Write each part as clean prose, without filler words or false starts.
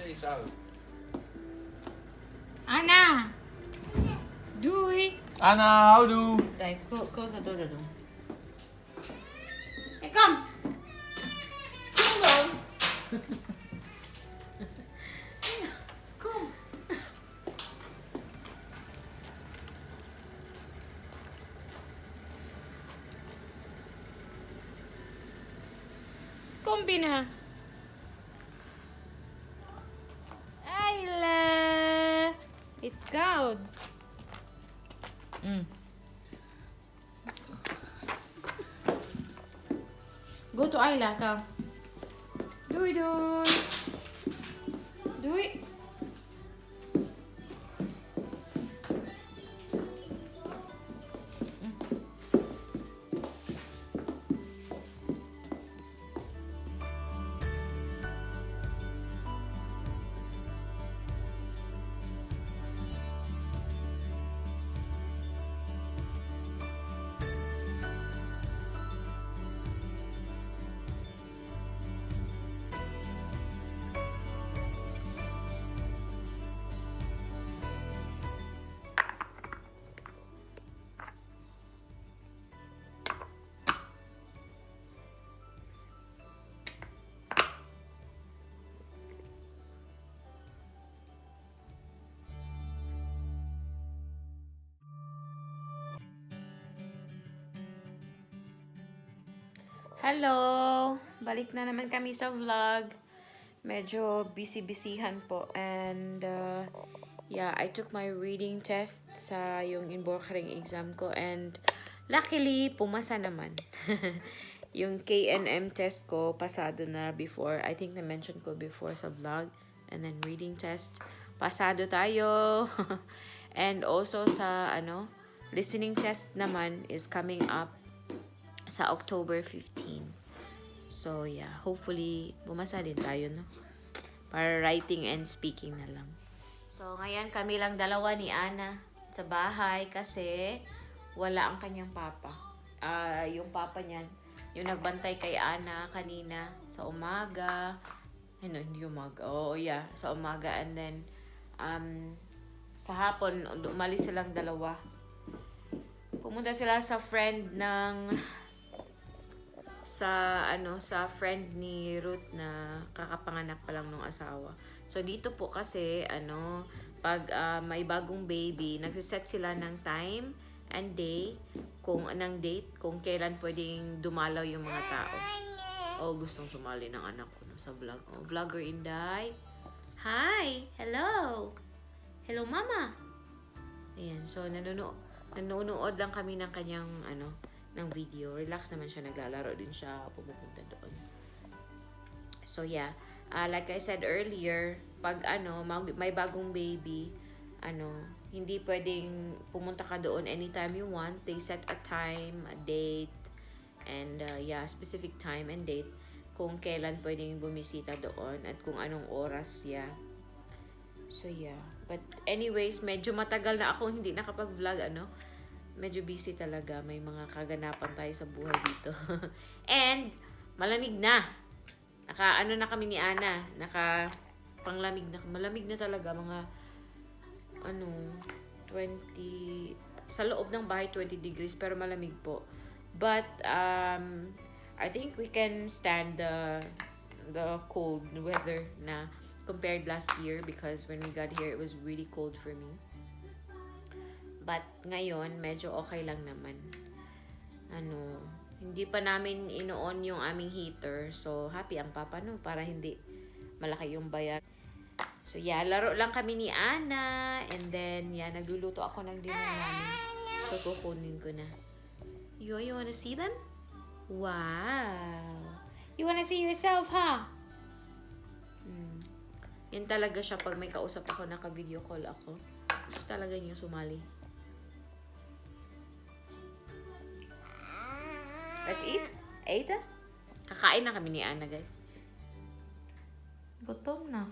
say so. Anna! Doei! Anna, houdoe. Kijk, close the door dan. Hey, kom! Kom dan! Kom! Kom binnen! Ayla! It's cold! Go to Ayla, come. Doei doei. Doei. Hello! Balik na naman kami sa vlog. Medyo busy-busyhan po. And, yeah, I took my reading test sa yung Inburgering exam ko. And, luckily, pumasa naman. Yung KNM test ko, pasado na before. I think na-mention ko before sa vlog. And then, reading test. Pasado tayo. And also sa, listening test naman is coming up sa October 15. So, yeah. Hopefully, bumasa din tayo, no? Para writing and speaking na lang. So, ngayon kami lang dalawa ni Ana sa bahay kasi wala ang kanyang papa. Yung papa niyan, yung nagbantay kay Ana kanina sa umaga. Hindi umaga. Oh, yeah. Sa umaga. And then, sa hapon, umalis silang dalawa. Pumunta sila sa friend ng sa friend ni Ruth na kakapanganak pa lang ng asawa. So dito po kasi pag may bagong baby, nagsiset sila ng time and day ng date kung kailan pwedeng dumalaw yung mga tao. Oh, gustong sumali ng anak ko sa vlog. Oh, vlogger Inday. Hi, hello. Hello mama. Ayan, so nanonood lang kami ng kanyang ng video. Relax naman siya, naglalaro din siya, pumupunta doon. So yeah, like I said earlier, pag may bagong baby, hindi pwedeng pumunta ka doon anytime you want. They set a time, a date, and yeah, specific time and date kung kailan pwedeng bumisita doon at kung anong oras, yeah. So yeah, but anyways, medyo matagal na ako hindi nakapag-vlog, medyo busy talaga. May mga kaganapan tayo sa buhay dito. And, malamig na. Na kami ni Ana. Panglamig na. Malamig na talaga. Mga, 20, sa loob ng bahay, 20 degrees. Pero malamig po. But, I think we can stand the cold weather na compared last year. Because when we got here, it was really cold for me. But ngayon, medyo okay lang naman. Hindi pa namin ino-on yung aming heater. So, happy ang papa, no? Para hindi malaki yung bayar. So, yeah, laro lang kami ni Ana. And then, yeah, nagluluto ako ng dinner namin. So, kukunin ko na. You wanna see them? Wow! You wanna see yourself, huh? Yan talaga siya pag may kausap ako, naka-video call ako. Gusto talaga niyo sumali. Let's eat. Eat? Kakain na kami ni Ana, guys. Gutom na.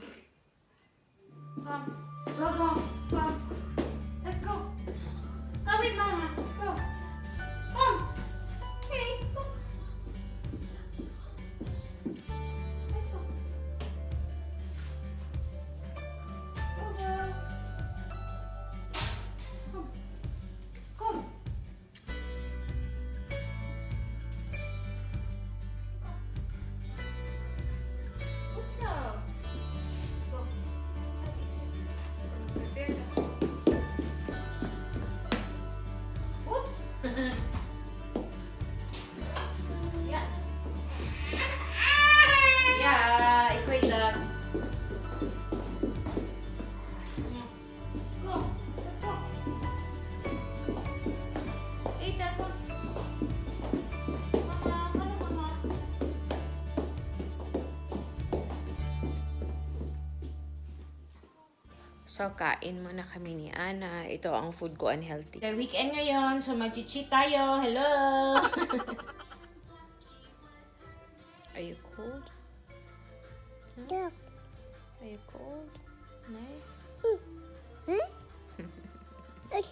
Come. Go. Let's go. Come with mama. Go. Come. Hey, go. Let's go. Yeah. Yeah, equate that. Go. Let's go. Eat that one. Mama, hello, Mama. So, kain muna kami ni Ana. Ito ang food ko, unhealthy. So, weekend ngayon, so mag-cheat tayo. Hello! Are you cold? Huh? Are you cold? Nay? Nay?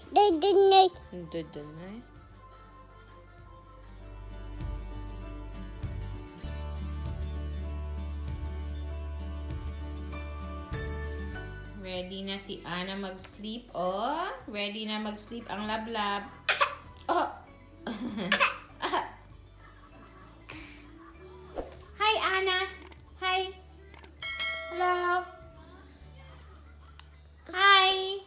Ready na si Ana mag-sleep. Oh, ready na mag-sleep ang lablab. Oh. Hi, Ana. Hi. Hello. Hi.